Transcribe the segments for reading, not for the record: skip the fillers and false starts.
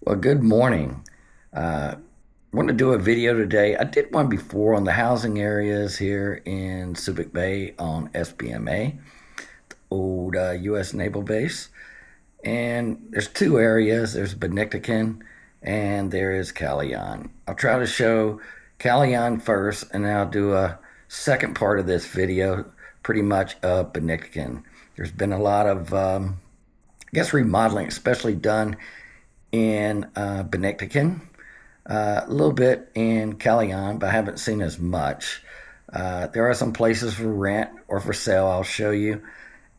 Well, good morning. I want to do a video today. I did one before on the housing areas here in Subic Bay on SBMA, old U.S. Naval Base. And there's two areas. There's Binictican and there is Kalayaan. I'll try to show Kalayaan first, and then I'll do a second part of this video, pretty much of Binictican. There's been a lot of, I guess, remodeling, especially done in Binictican, a little bit in Kalayaan, but I haven't seen as much. There are some places for rent or for sale I'll show you.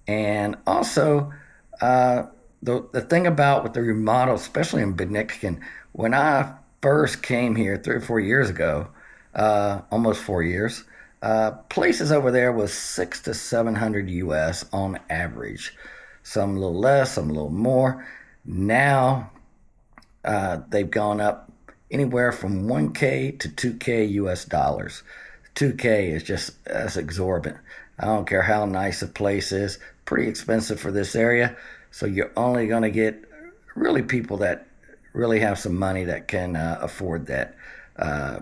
And also, uh, the thing about with the remodel, especially in Binictican, when I first came here 3 or 4 years ago, almost 4 years, places over there was 600 to 700 US on average. Some a little less, some a little more. Now they've gone up anywhere from 1K to 2K US dollars. 2K is just that's exorbitant. I don't care how nice a place is, pretty expensive for this area. So you're only going to get really people that really have some money that can afford that.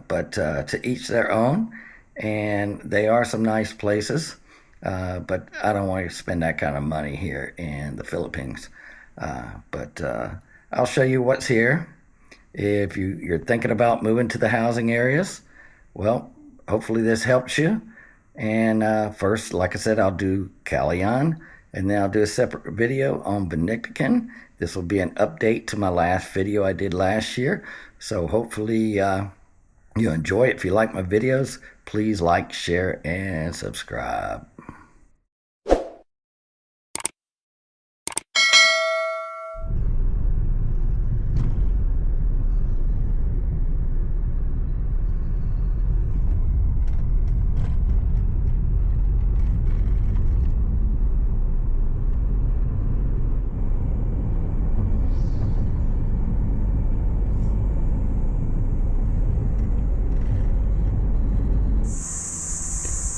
But to each their own, and they are some nice places. But I don't want to spend that kind of money here in the Philippines. But I'll show you what's here. If you're thinking about moving to the housing areas, well, hopefully this helps you. And first, like I said, I'll do Kalayaan, and then I'll do a separate video on Binictican. This will be an update to my last video I did last year. So hopefully you enjoy it. If you like my videos, please like, share, and subscribe.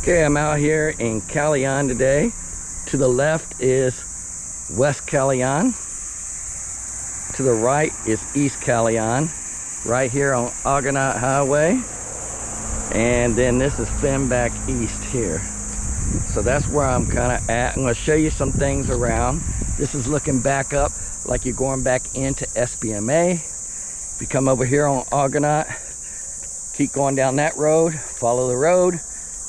Okay, I'm out here in Kalayaan today. To the left is West Kalayaan. To the right is East Kalayaan. Right here on Argonaut Highway. And then this is back east here. So that's where I'm kind of at. I'm going to show you some things around. This is looking back up like you're going back into SBMA. If you come over here on Argonaut, keep going down that road, follow the road,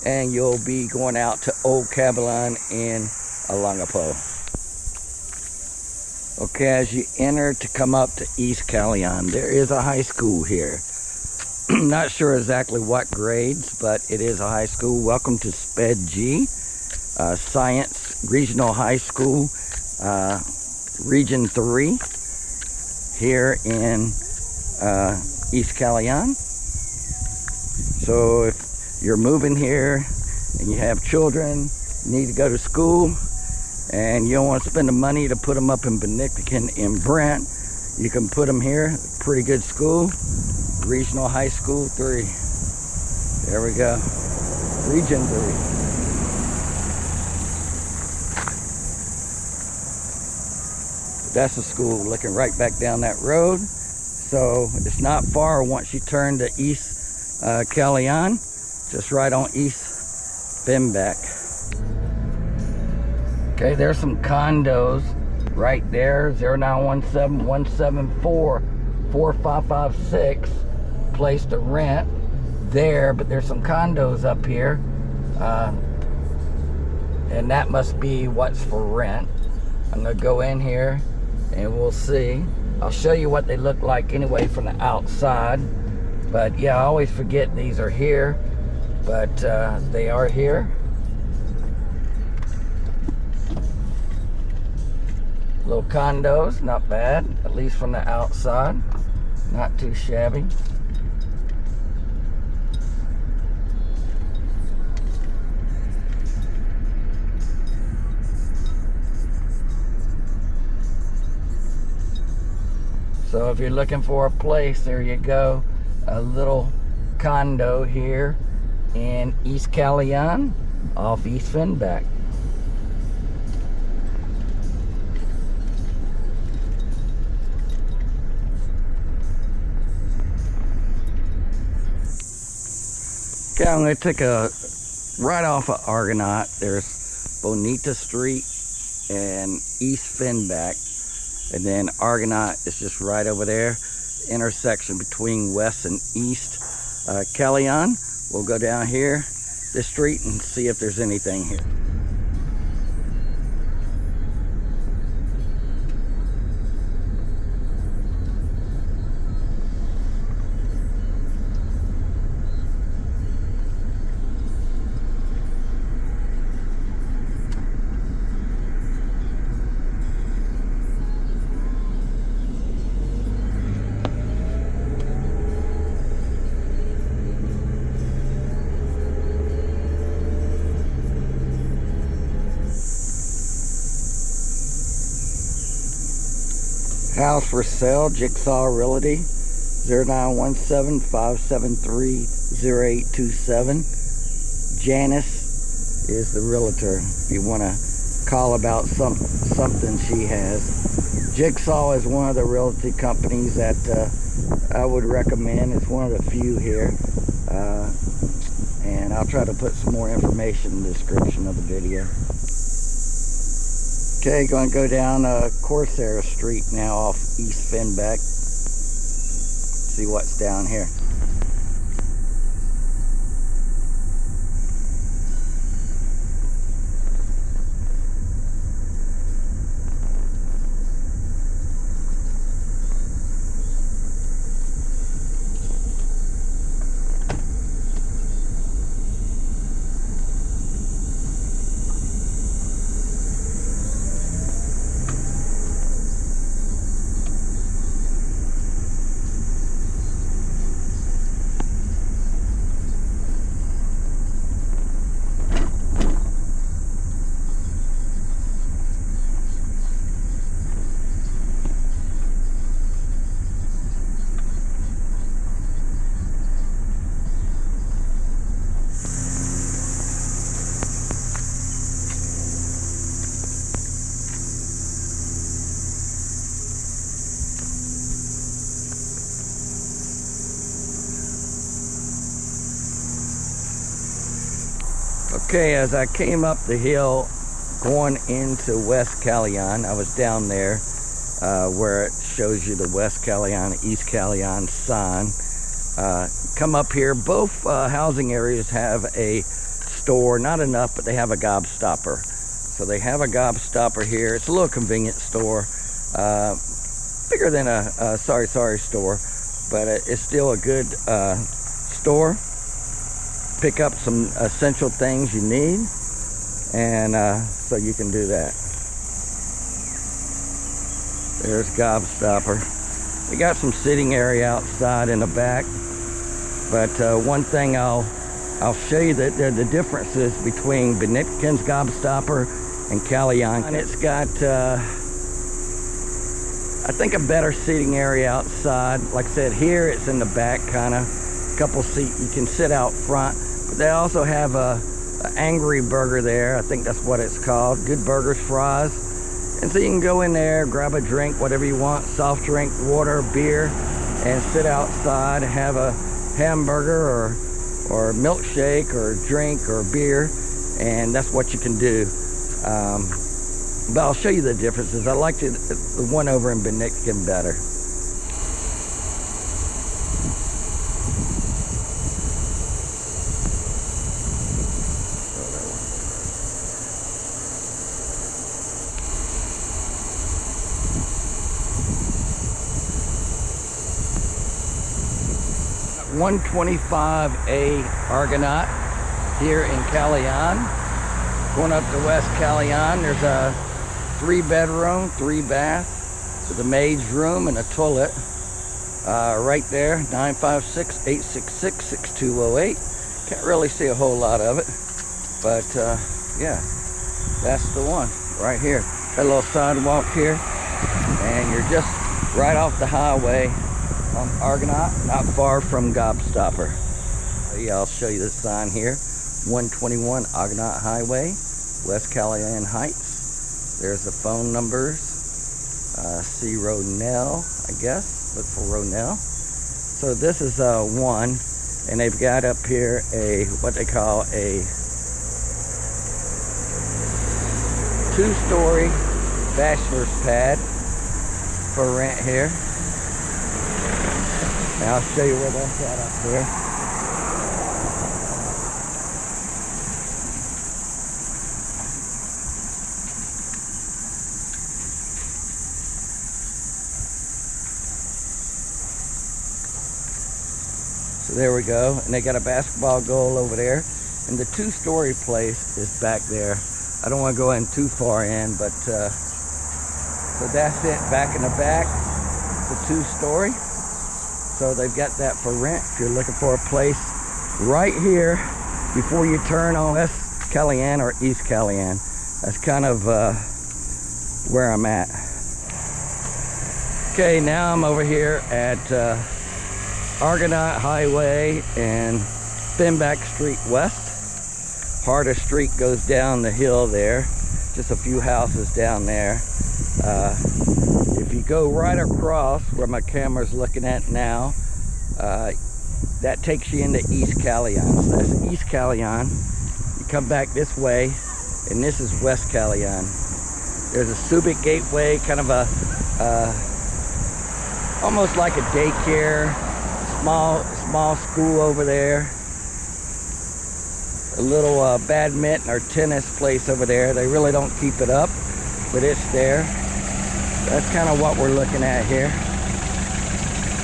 and you'll be going out to Old Cabalan in Alangapo. Okay, as you enter to come up to East Kalayaan, there is a high school here. Not sure exactly what grades, but it is a high school. Welcome to SPED G, Science Regional High School, Region 3, here in East Kalayaan. So if you're moving here and you have children, need to go to school, and you don't want to spend the money to put them up in Binictican in Brent, you can put them here. Pretty good school, Regional High School 3. There we go, Region 3. That's the school, looking right back down that road. So it's not far once you turn to East Kalayaan. Just right on East Bimbak. Okay, there's some condos right there. 0917-174-4556. Place to rent there, but there's some condos up here. And that must be what's for rent. I'm gonna go in here and we'll see. I'll show you what they look like anyway from the outside. But yeah, I always forget these are here. But they are here. Little condos, not bad, at least from the outside. Not too shabby. So if you're looking for a place, there you go. A little condo here in East Kalayaan off East Finback. Okay, I'm going to take a right off of Argonaut. There's Bonita Street and East Finback, and then Argonaut is just right over there, intersection between West and East Kalayaan. We'll go down here this street and see if there's anything here. House for sale, Jigsaw Realty, 0917-573-0827. Janice is the realtor if you want to call about something she has. Jigsaw is one of the realty companies that I would recommend. It's one of the few here. And I'll try to put some more information in the description of the video. Okay, going to go down Corsair Street now off East Finback. See what's down here. Okay, as I came up the hill going into West Kalayaan, I was down there where it shows you the West Kalayaan, East Kalayaan sign. Come up here, both housing areas have a store, not enough, but they have a Gobstopper. So they have a Gobstopper here. It's a little convenience store, bigger than a sorry store, but it's still a good store. Pick up some essential things you need, and so you can do that. There's Gobstopper. We got some sitting area outside in the back, but one thing I'll show you that the differences between Binictican's Gobstopper and Kalayaan. And it's got I think a better seating area outside. Like I said, here it's in the back, kind of couple seats. You can sit out front, but they also have a Angry Burger there. I think that's what it's called. Good burgers, fries, and so you can go in there, grab a drink, whatever you want, soft drink, water, beer, and sit outside, have a hamburger or milkshake or drink or beer, and that's what you can do. But I'll show you the differences. I like the one over in Binictican better. .125A Argonaut here in Kalayaan. Going up to West Kalayaan, there's a 3-bedroom, 3-bath with a maid's room and a toilet right there. 956-866-6208. Can't really see a whole lot of it, but yeah, that's the one right here. Got a little sidewalk here, and you're just right off the highway on Argonaut, not far from Gobstopper. Yeah, I'll show you the sign here. 121 Argonaut Highway, West Kalayaan Heights. There's the phone numbers. See Ronell, I guess. Look for Ronell. So this is one. And they've got up here a, what they call a 2-story bachelor's pad for rent here. And I'll show you where that's at up here. So there we go, and they got a basketball goal over there, and the 2-story place is back there. I don't want to go in too far in, but so that's it back in the back, the 2-story. So they've got that for rent if you're looking for a place right here before you turn on West Kalayaan or East Kalayaan. That's kind of where I'm at. Okay, now I'm over here at Argonaut Highway and Finback Street West. Hardest Street goes down the hill there, just a few houses down there. If you go right across where my camera's looking at now, that takes you into East Kalayaan. So that's East Kalayaan. You come back this way, and this is West Kalayaan. There's a Subic gateway, kind of a almost like a daycare, small school over there. A little badminton or tennis place over there. They really don't keep it up, but it's there. That's kind of what we're looking at here.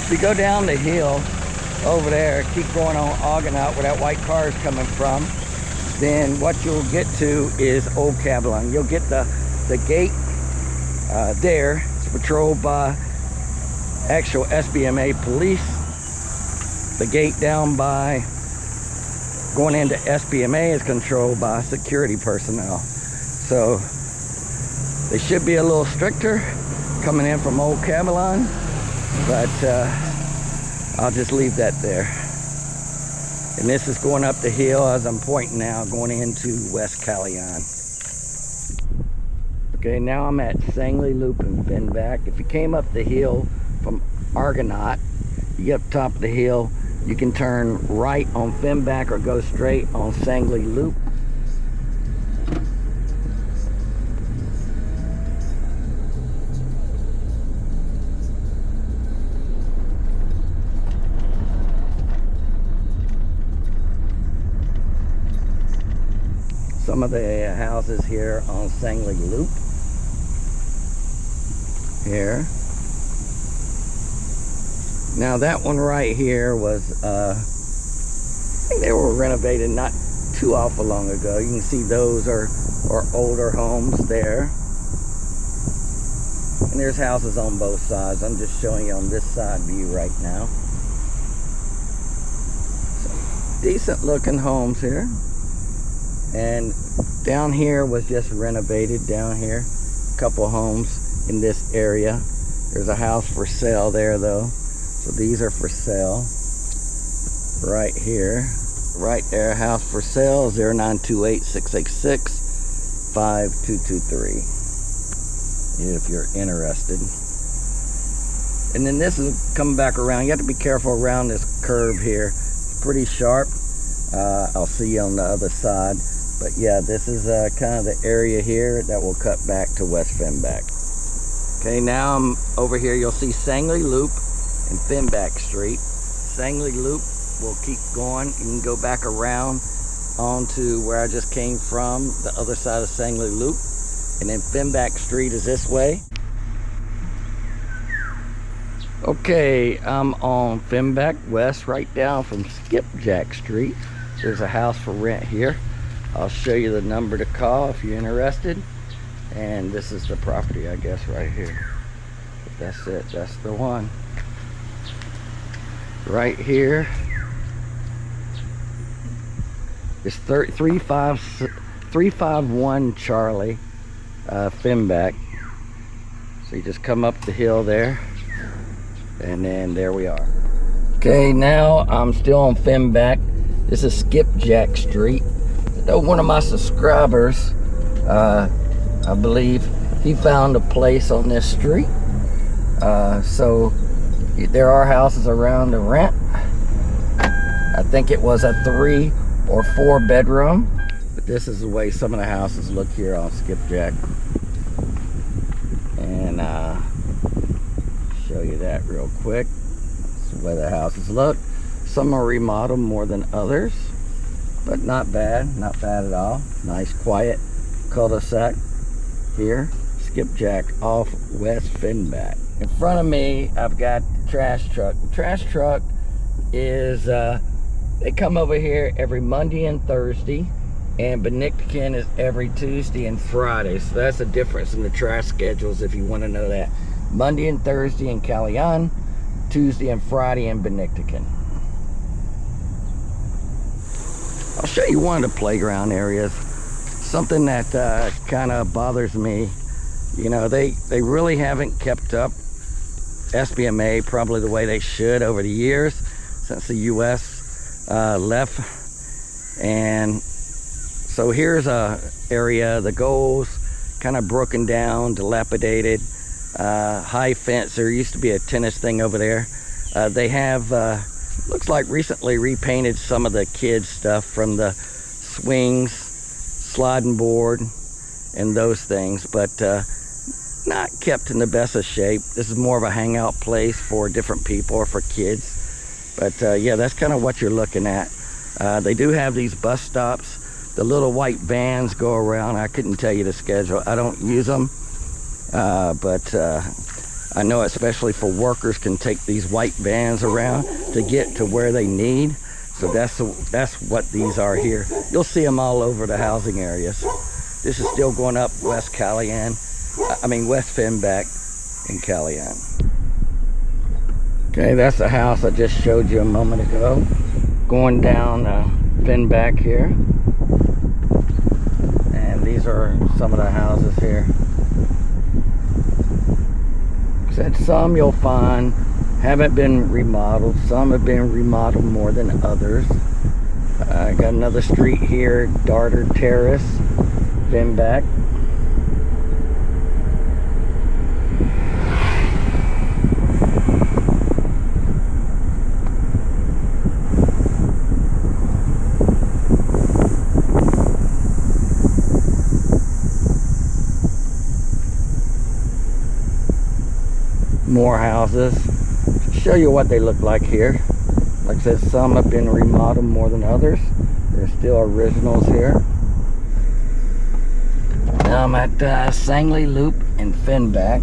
If you go down the hill over there, keep going on Argonaut where that white car is coming from, then what you'll get to is Old Cabalan. You'll get the gate there. It's patrolled by actual SBMA police. The gate down by going into SBMA is controlled by security personnel. So they should be a little stricter coming in from Old Cabalan, but I'll just leave that there. And this is going up the hill as I'm pointing now, going into West Kalayaan. Okay, now I'm at Sangley Loop in Finback. If you came up the hill from Argonaut, you get up top of the hill, you can turn right on Finback or go straight on Sangley Loop. Some of the houses here on Sangley Loop. Here. Now that one right here was, I think they were renovated not too awful long ago. You can see those are older homes there. And there's houses on both sides. I'm just showing you on this side view right now. Some decent looking homes here. And down here was just renovated down here. A couple homes in this area. There's a house for sale there though. So these are for sale. Right here. Right there, house for sale, 0928-686-5223. If you're interested. And then this is coming back around. You have to be careful around this curve here. It's pretty sharp. I'll see you on the other side. But yeah, this is kind of the area here that will cut back to West Finback. Okay, now I'm over here. You'll see Sangley Loop and Finback Street. Sangley Loop will keep going. You can go back around onto where I just came from, the other side of Sangley Loop. And then Finback Street is this way. Okay, I'm on Finback West, right down from Skipjack Street. There's a house for rent here. I'll show you the number to call if you're interested. And this is the property, I guess, right here. But that's it, that's the one. Right here. It's 351 Charlie, Finback. So you just come up the hill there. And then there we are. Okay, now I'm still on Finback. This is Skipjack Street. One of my subscribers, I believe, he found a place on this street. So there are houses around to rent. I think it was a 3 or 4 bedroom. But this is the way some of the houses look here on Skipjack. And show you that real quick. This is the way the houses look. Some are remodeled more than others, but not bad at all. Nice quiet cul-de-sac here. Skipjack off West Finback. In front of me, I've got the trash truck. The trash truck is, they come over here every Monday and Thursday, and Binictican is every Tuesday and Friday. So that's the difference in the trash schedules if you want to know that. Monday and Thursday in Kalayaan, Tuesday and Friday in Binictican. I'll show you one of the playground areas. Something that kind of bothers me. You know, they really haven't kept up SBMA probably the way they should over the years since the U.S. Left. And so here's a area, the goals kind of broken down, dilapidated, high fence. There used to be a tennis thing over there. They have looks like recently repainted some of the kids stuff from the swings, sliding board, and those things, but not kept in the best of shape. This is more of a hangout place for different people or for kids. But yeah, that's kind of what you're looking at. They do have these bus stops. The little white vans go around. I couldn't tell you the schedule. I don't use them, but I know especially for workers can take these white vans around to get to where they need. So that's what these are here. You'll see them all over the housing areas. This is still going up West Kalayaan. West Finback in Kalayaan. Okay, that's the house I just showed you a moment ago. Going down Finback here. And these are some of the houses here. Said some you'll find haven't been remodeled. Some have been remodeled more than others. I got another street here, Darter Terrace, Finback. More houses. Show you what they look like here. Like I said, some have been remodeled more than others. There's still originals here. Now I'm at Sangley Loop in Finback.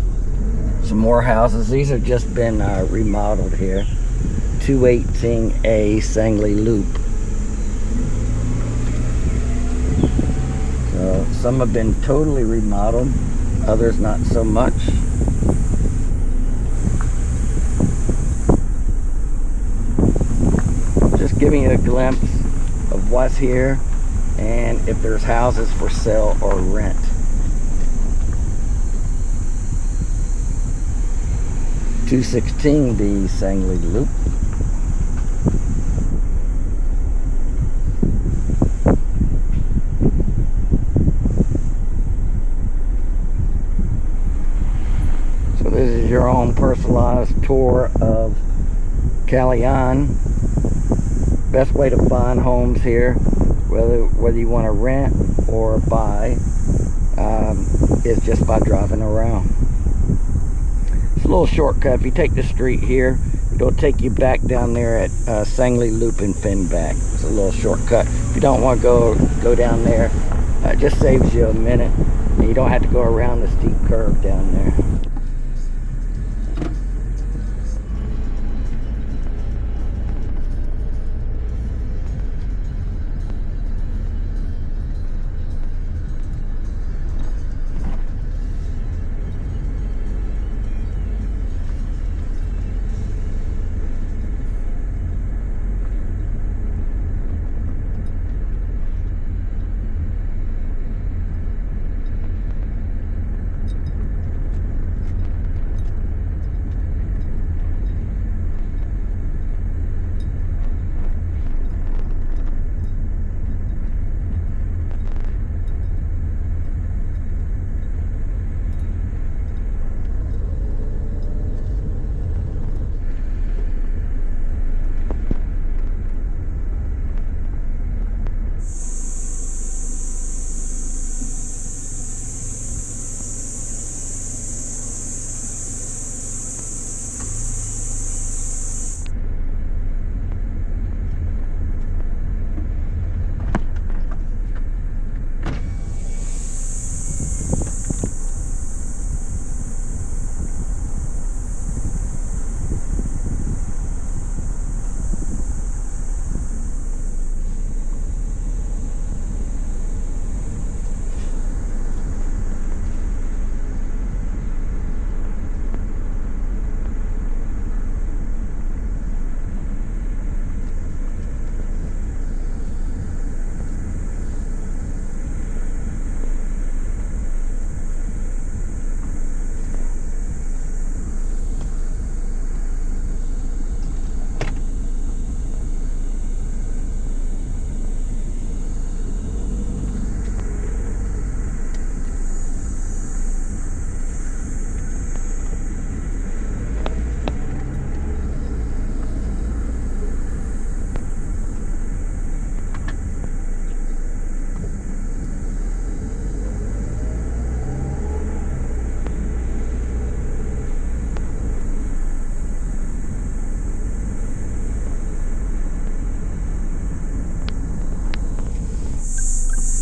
Some more houses. These have just been remodeled here. 218A Sangley Loop. So some have been totally remodeled, others not so much. Giving you a glimpse of what's here and if there's houses for sale or rent. .216B Sangley Loop. So this is your own personalized tour of Kalayaan. Best way to find homes here, whether you want to rent or buy, is just by driving around. It's a little shortcut. If you take the street here, it'll take you back down there at Sangley Loop in Finback. It's a little shortcut. If you don't want to go down there, it just saves you a minute, and you don't have to go around the steep curve down there.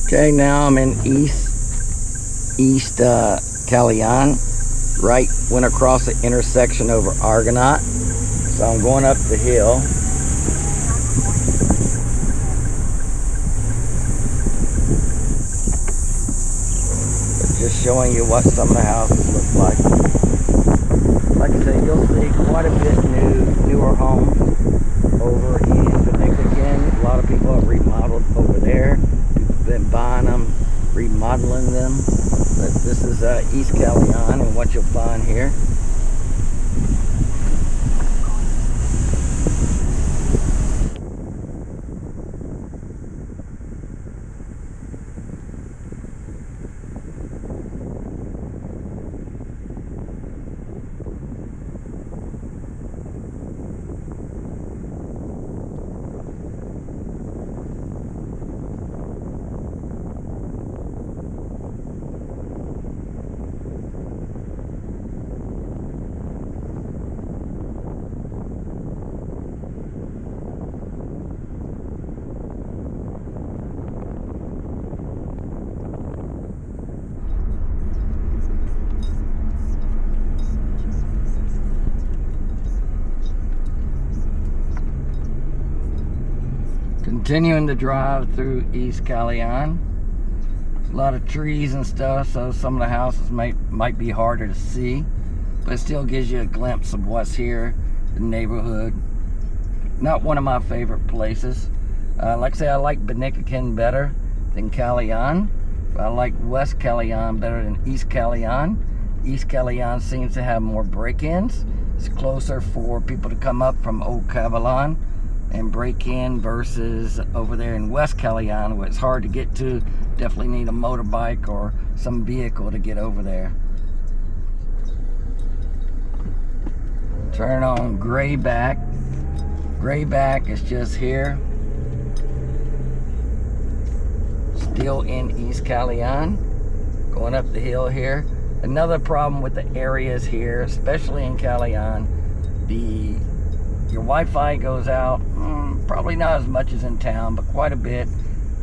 Okay, now I'm in East Kalayaan. Right, went across the intersection over Argonaut. So I'm going up the hill. But just showing you what some of the houses look like. Like I said, you'll see quite a bit newer homes over in Binictican. A lot of people have remodeled over there. People have been buying them, remodeling them. But this is East Kalayaan and what you'll find here. Continuing to drive through East Kalayaan. There's a lot of trees and stuff, so some of the houses might be harder to see, but it still gives you a glimpse of what's here, the neighborhood. Not one of my favorite places. Like I say, I like Binictican better than Kalayaan. I like West Kalayaan better than East Kalayaan. East Kalayaan seems to have more break-ins. It's closer for people to come up from Old Cabalan and break in versus over there in West Kalayaan, where it's hard to get to. Definitely need a motorbike or some vehicle to get over there. Turn on Grayback. Grayback is just here. Still in East Kalayaan. Going up the hill here. Another problem with the areas here, especially in Kalayaan, your Wi-Fi goes out, probably not as much as in town, but quite a bit.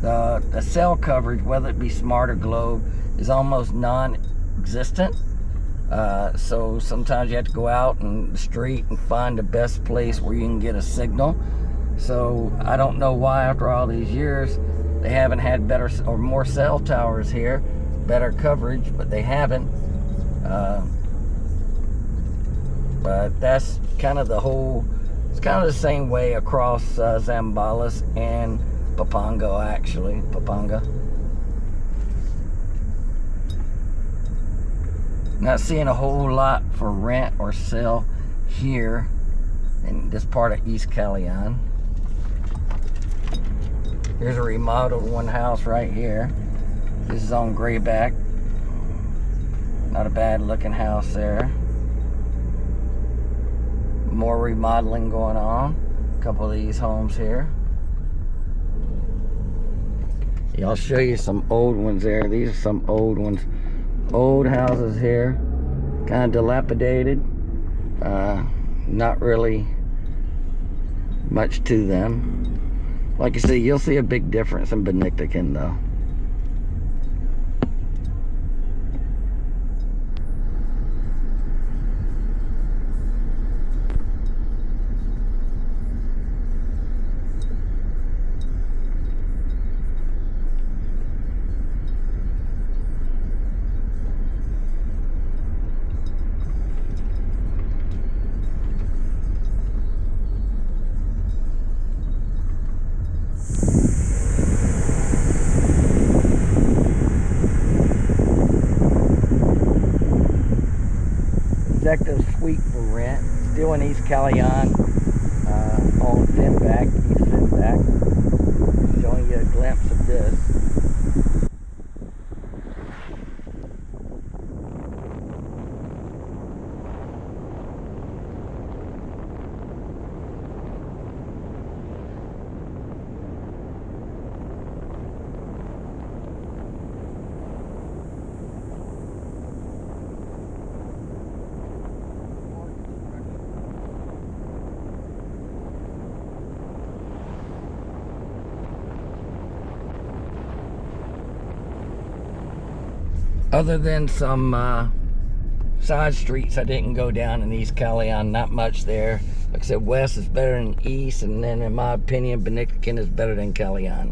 The cell coverage, whether it be Smart or Globe, is almost non-existent. So sometimes you have to go out in the street and find the best place where you can get a signal. So I don't know why after all these years they haven't had better or more cell towers here, better coverage, but they haven't. But that's kind of the whole. It's kind of the same way across Zambales and Papango, actually. Pampanga. Not seeing a whole lot for rent or sell here in this part of East Kalayaan. Here's a remodeled one house right here. This is on Grayback. Not a bad looking house there. More remodeling going on. A couple of these homes here. Yeah, I'll show you some old ones there. These are some old ones. Old houses here. Kind of dilapidated. Not really much to them. Like you see, you'll see a big difference in Binictican though. Executive suite for rent. Still in East Kalayaan, on Finback, East Finback. Showing you a glimpse of this. Other than some side streets I didn't go down in East Kalayaan, not much there. Like I said, west is better than east, and then in my opinion, Binictican is better than Kalayaan.